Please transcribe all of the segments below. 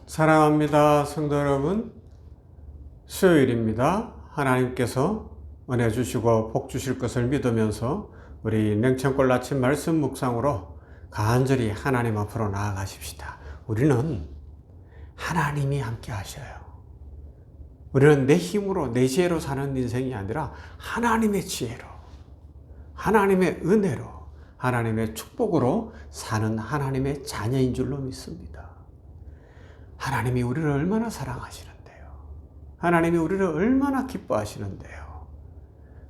사랑합니다. 성도 여러분, 수요일입니다. 하나님께서 은혜 주시고 복 주실 것을 믿으면서 우리 냉천골 아침 말씀 묵상으로 간절히 하나님 앞으로 나아가십시다. 우리는 하나님이 함께 하셔요. 우리는 내 힘으로 내 지혜로 사는 인생이 아니라 하나님의 지혜로, 하나님의 은혜로, 하나님의 축복으로 사는 하나님의 자녀인 줄로 믿습니다. 하나님이 우리를 얼마나 사랑하시는데요. 하나님이 우리를 얼마나 기뻐하시는데요.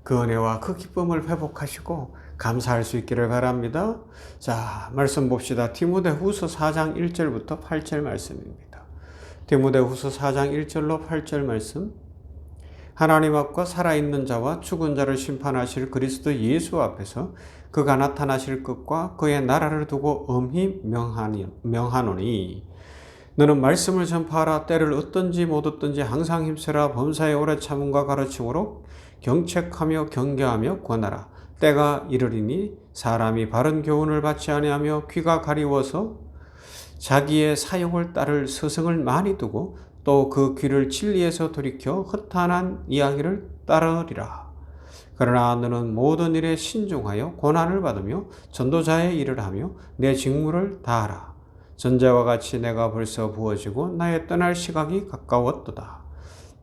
그 은혜와 그 기쁨을 회복하시고 감사할 수 있기를 바랍니다. 자, 말씀 봅시다. 디모데후서 4장 1절부터 8절 말씀입니다. 디모데후서 4장 1절로 8절 말씀. 하나님 앞과 살아있는 자와 죽은 자를 심판하실 그리스도 예수 앞에서 그가 나타나실 것과 그의 나라를 두고 엄히 명하노니 너는 말씀을 전파하라. 때를 얻든지 못 얻든지 항상 힘쓰라. 범사에 오래 참음과 가르침으로 경책하며 경계하며 권하라. 때가 이르리니 사람이 바른 교훈을 받지 아니하며 귀가 가리워서 자기의 사욕을 따를 스승을 많이 두고 또 그 귀를 진리에서 돌이켜 허탄한 이야기를 따르리라. 그러나 너는 모든 일에 신중하여 고난을 받으며 전도자의 일을 하며 내 직무를 다하라. 전제와 같이 내가 벌써 부어지고 나의 떠날 시각이 가까웠도다.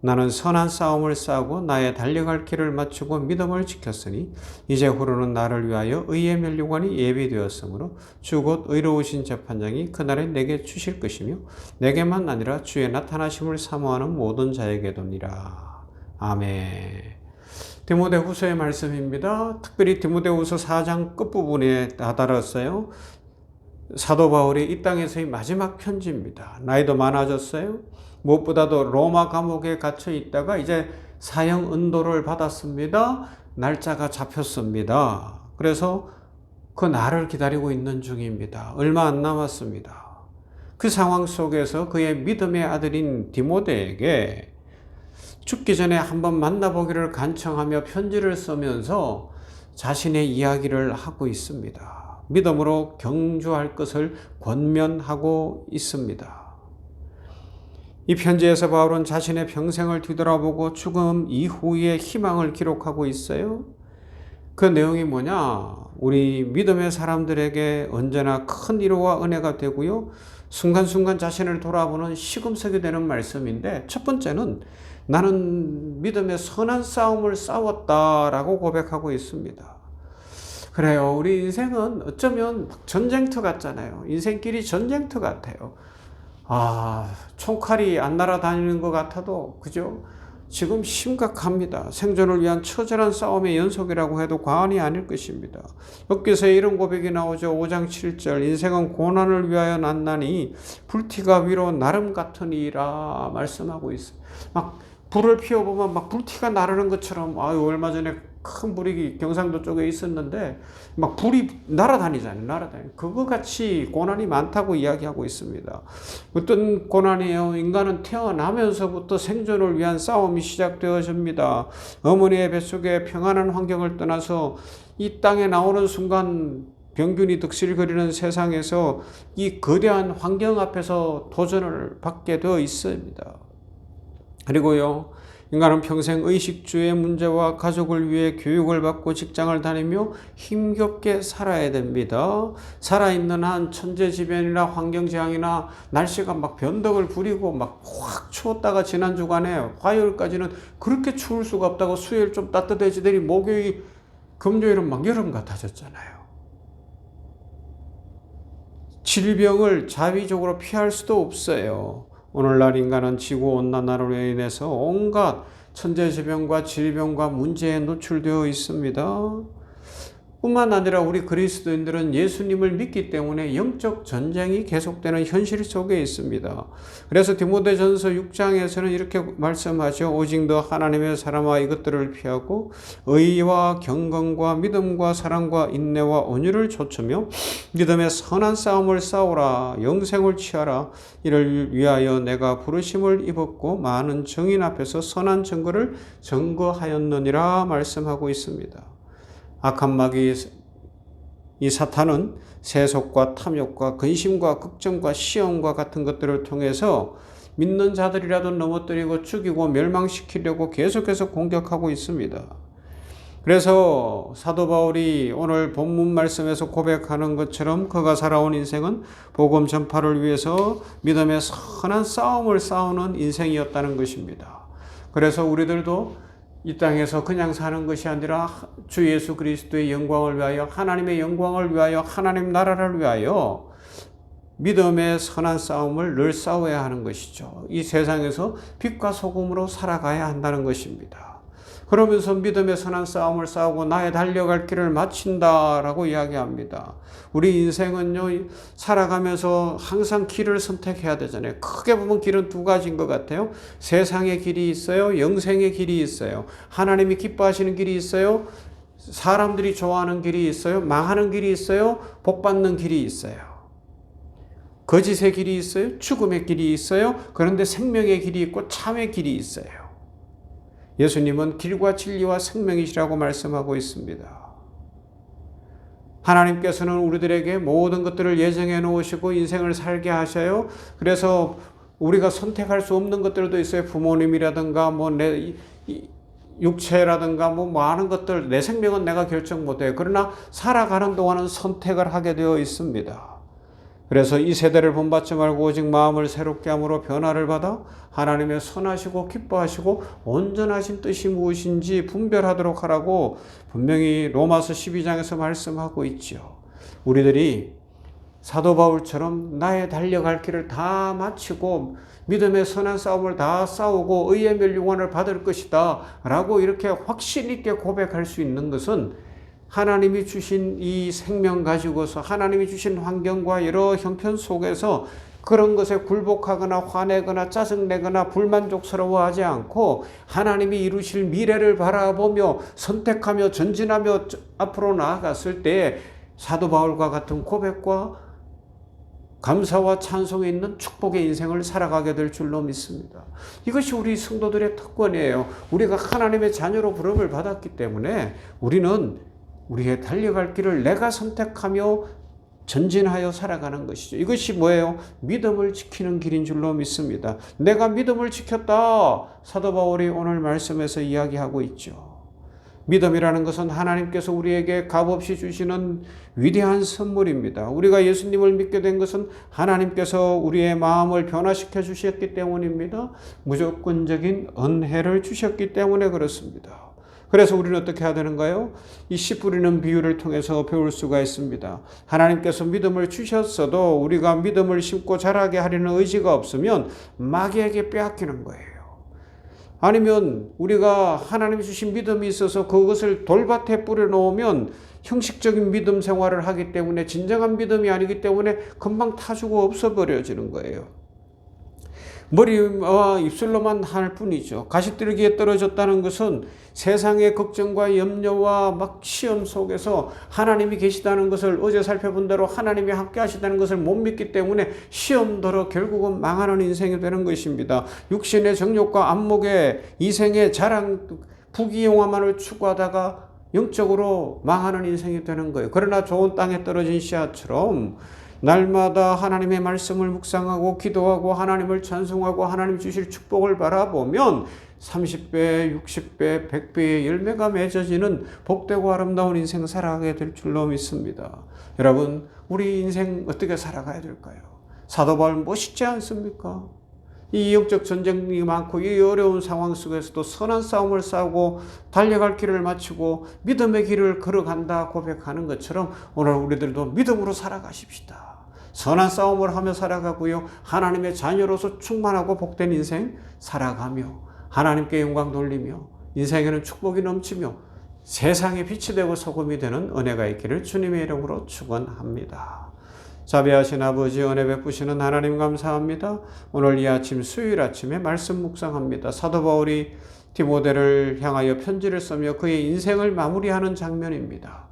나는 선한 싸움을 싸우고 나의 달려갈 길을 마치고 믿음을 지켰으니 이제 후로는 나를 위하여 의의 면류관이 예비되었으므로 주 곧 의로우신 재판장이 그날에 내게 주실 것이며 내게만 아니라 주의 나타나심을 사모하는 모든 자에게도니라. 아멘. 디모데후서의 말씀입니다. 특별히 디모데후서 4장 끝부분에 다다랐어요. 사도 바울이 이 땅에서의 마지막 편지입니다. 나이도 많아졌어요. 무엇보다도 로마 감옥에 갇혀 있다가 이제 사형 은도를 받았습니다. 날짜가 잡혔습니다. 그래서 그 날을 기다리고 있는 중입니다. 얼마 안 남았습니다. 그 상황 속에서 그의 믿음의 아들인 디모데에게 죽기 전에 한번 만나보기를 간청하며 편지를 쓰면서 자신의 이야기를 하고 있습니다. 믿음으로 경주할 것을 권면하고 있습니다. 이 편지에서 바울은 자신의 평생을 뒤돌아보고 죽음 이후의 희망을 기록하고 있어요. 그 내용이 뭐냐? 우리 믿음의 사람들에게 언제나 큰 위로와 은혜가 되고요. 순간순간 자신을 돌아보는 시금석이 되는 말씀인데, 첫 번째는 나는 믿음의 선한 싸움을 싸웠다라고 고백하고 있습니다. 그래요. 우리 인생은 어쩌면 전쟁터 같잖아요. 인생길이 전쟁터 같아요. 총칼이 안 날아다니는 것 같아도, 그죠? 지금 심각합니다. 생존을 위한 처절한 싸움의 연속이라고 해도 과언이 아닐 것입니다. 욥기서에 이런 고백이 나오죠. 5장 7절. 인생은 고난을 위하여 났나니 불티가 위로 나름 같으니라 말씀하고 있어요. 막 불을 피워보면 막 불티가 나르는 것처럼, 얼마 전에 큰 불이 경상도 쪽에 있었는데 막 불이 날아다니잖아요. 그거 같이 고난이 많다고 이야기하고 있습니다. 어떤 고난이에요? 인간은 태어나면서부터 생존을 위한 싸움이 시작되어집니다. 어머니의 뱃속에 평안한 환경을 떠나서 이 땅에 나오는 순간 병균이 득실거리는 세상에서 이 거대한 환경 앞에서 도전을 받게 되어 있습니다. 그리고요, 인간은 평생 의식주의 문제와 가족을 위해 교육을 받고 직장을 다니며 힘겹게 살아야 됩니다. 살아있는 한 천재지변이나 환경재앙이나 날씨가 막 변덕을 부리고 막 확 추웠다가 지난 주간에 화요일까지는 그렇게 추울 수가 없다고 수요일 좀 따뜻해지더니 목요일, 금요일은 막 여름 같아졌잖아요. 질병을 자위적으로 피할 수도 없어요. 오늘날 인간은 지구온난화로 인해서 온갖 천재지변과 질병과 문제에 노출되어 있습니다. 뿐만 아니라 우리 그리스도인들은 예수님을 믿기 때문에 영적 전쟁이 계속되는 현실 속에 있습니다. 그래서 디모데전서 6장에서는 이렇게 말씀하죠. 오직 너 하나님의 사람아 이것들을 피하고 의와 경건과 믿음과 사랑과 인내와 온유를 좇으며 믿음의 선한 싸움을 싸우라. 영생을 취하라. 이를 위하여 내가 부르심을 입었고 많은 증인 앞에서 선한 증거를 증거하였느니라 말씀하고 있습니다. 악한 마귀 이 사탄은 세속과 탐욕과 근심과 걱정과 시험과 같은 것들을 통해서 믿는 자들이라도 넘어뜨리고 죽이고 멸망시키려고 계속해서 공격하고 있습니다. 그래서 사도 바울이 오늘 본문 말씀에서 고백하는 것처럼 그가 살아온 인생은 복음 전파를 위해서 믿음의 선한 싸움을 싸우는 인생이었다는 것입니다. 그래서 우리들도 이 땅에서 그냥 사는 것이 아니라 주 예수 그리스도의 영광을 위하여, 하나님의 영광을 위하여, 하나님 나라를 위하여 믿음의 선한 싸움을 늘 싸워야 하는 것이죠. 이 세상에서 빛과 소금으로 살아가야 한다는 것입니다. 그러면서 믿음의 선한 싸움을 싸우고 나의 달려갈 길을 마친다라고 이야기합니다. 우리 인생은요, 살아가면서 항상 길을 선택해야 되잖아요. 크게 보면 길은 두 가지인 것 같아요. 세상의 길이 있어요. 영생의 길이 있어요. 하나님이 기뻐하시는 길이 있어요. 사람들이 좋아하는 길이 있어요. 망하는 길이 있어요. 복받는 길이 있어요. 거짓의 길이 있어요. 죽음의 길이 있어요. 그런데 생명의 길이 있고 참의 길이 있어요. 예수님은 길과 진리와 생명이시라고 말씀하고 있습니다. 하나님께서는 우리들에게 모든 것들을 예정해 놓으시고 인생을 살게 하셔요. 그래서 우리가 선택할 수 없는 것들도 있어요. 부모님이라든가 내 육체라든가 많은 것들, 내 생명은 내가 결정 못해요. 그러나 살아가는 동안은 선택을 하게 되어 있습니다. 그래서 이 세대를 본받지 말고 오직 마음을 새롭게 함으로 변화를 받아 하나님의 선하시고 기뻐하시고 온전하신 뜻이 무엇인지 분별하도록 하라고 분명히 로마서 12장에서 말씀하고 있죠. 우리들이 사도 바울처럼 나의 달려갈 길을 다 마치고 믿음의 선한 싸움을 다 싸우고 의의 멸류관을 받을 것이다 라고 이렇게 확신 있게 고백할 수 있는 것은 하나님이 주신 이 생명 가지고서 하나님이 주신 환경과 여러 형편 속에서 그런 것에 굴복하거나 화내거나 짜증내거나 불만족스러워하지 않고 하나님이 이루실 미래를 바라보며 선택하며 전진하며 앞으로 나아갔을 때 사도 바울과 같은 고백과 감사와 찬송에 있는 축복의 인생을 살아가게 될 줄로 믿습니다. 이것이 우리 성도들의 특권이에요. 우리가 하나님의 자녀로 부름을 받았기 때문에 우리는 우리의 달려갈 길을 내가 선택하며 전진하여 살아가는 것이죠. 이것이 뭐예요? 믿음을 지키는 길인 줄로 믿습니다. 내가 믿음을 지켰다. 사도 바울이 오늘 말씀에서 이야기하고 있죠. 믿음이라는 것은 하나님께서 우리에게 값없이 주시는 위대한 선물입니다. 우리가 예수님을 믿게 된 것은 하나님께서 우리의 마음을 변화시켜 주셨기 때문입니다. 무조건적인 은혜를 주셨기 때문에 그렇습니다. 그래서 우리는 어떻게 해야 되는가요? 이 씨 뿌리는 비유를 통해서 배울 수가 있습니다. 하나님께서 믿음을 주셨어도 우리가 믿음을 심고 자라게 하려는 의지가 없으면 마귀에게 빼앗기는 거예요. 아니면 우리가 하나님이 주신 믿음이 있어서 그것을 돌밭에 뿌려놓으면 형식적인 믿음 생활을 하기 때문에 진정한 믿음이 아니기 때문에 금방 타주고 없어버려지는 거예요. 머리와 입술로만 할 뿐이죠. 가시떨기에 떨어졌다는 것은 세상의 걱정과 염려와 시험 속에서 하나님이 계시다는 것을 어제 살펴본 대로 하나님이 함께 하시다는 것을 못 믿기 때문에 시험더러 결국은 망하는 인생이 되는 것입니다. 육신의 정욕과 안목의 이생의 자랑, 부귀영화만을 추구하다가 영적으로 망하는 인생이 되는 거예요. 그러나 좋은 땅에 떨어진 씨앗처럼 날마다 하나님의 말씀을 묵상하고 기도하고 하나님을 찬송하고 하나님 주실 축복을 바라보면 30배, 60배, 100배의 열매가 맺어지는 복되고 아름다운 인생 살아가게 될 줄로 믿습니다. 여러분, 우리 인생 어떻게 살아가야 될까요? 사도 바울 멋있지 않습니까? 이 영적 전쟁이 많고 이 어려운 상황 속에서도 선한 싸움을 싸우고 달려갈 길을 마치고 믿음의 길을 걸어간다 고백하는 것처럼 오늘 우리들도 믿음으로 살아가십시다. 선한 싸움을 하며 살아가고요. 하나님의 자녀로서 충만하고 복된 인생 살아가며 하나님께 영광 돌리며 인생에는 축복이 넘치며 세상에 빛이 되고 소금이 되는 은혜가 있기를 주님의 이름으로 축원합니다. 자비하신 아버지, 은혜 베푸시는 하나님 감사합니다. 오늘 이 아침 수요일 아침에 말씀 묵상합니다. 사도 바울이 디모데를 향하여 편지를 쓰며 그의 인생을 마무리하는 장면입니다.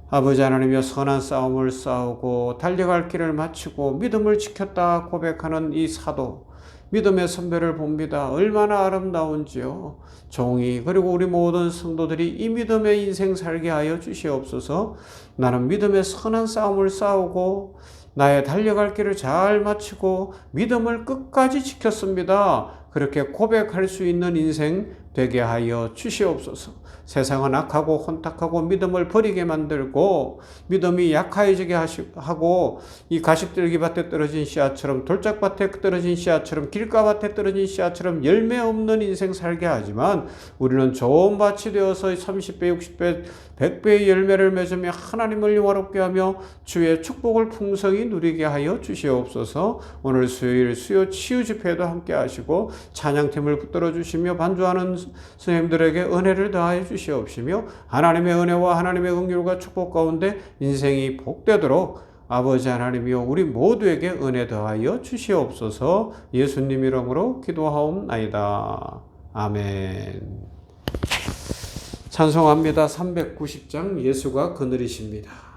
아버지 하나님이여, 선한 싸움을 싸우고 달려갈 길을 마치고 믿음을 지켰다 고백하는 이 사도, 믿음의 선배를 봅니다. 얼마나 아름다운지요. 종이 그리고 우리 모든 성도들이 이 믿음의 인생 살게 하여 주시옵소서. 나는 믿음의 선한 싸움을 싸우고 나의 달려갈 길을 잘 마치고 믿음을 끝까지 지켰습니다. 그렇게 고백할 수 있는 인생 되게 하여 주시옵소서. 세상은 악하고 혼탁하고 믿음을 버리게 만들고 믿음이 약해지게 하고 이 가시떨기밭에 떨어진 씨앗처럼 돌짝밭에 떨어진 씨앗처럼 길가밭에 떨어진 씨앗처럼 열매 없는 인생 살게 하지만 우리는 좋은 밭이 되어서 30배, 60배, 100배의 열매를 맺으며 하나님을 영화롭게 하며 주의 축복을 풍성히 누리게 하여 주시옵소서. 오늘 수요일 수요 치유 집회도 함께 하시고 찬양팀을 붙들어 주시며 반주하는 선생님들에게 은혜를 더하여 주시옵시며 하나님의 은혜와 하나님의 긍휼과 축복 가운데 인생이 복되도록 아버지 하나님이여 우리 모두에게 은혜 더하여 주시옵소서. 예수님 이름으로 기도하옵나이다. 아멘. 찬송합니다. 390장 예수가 그늘이십니다.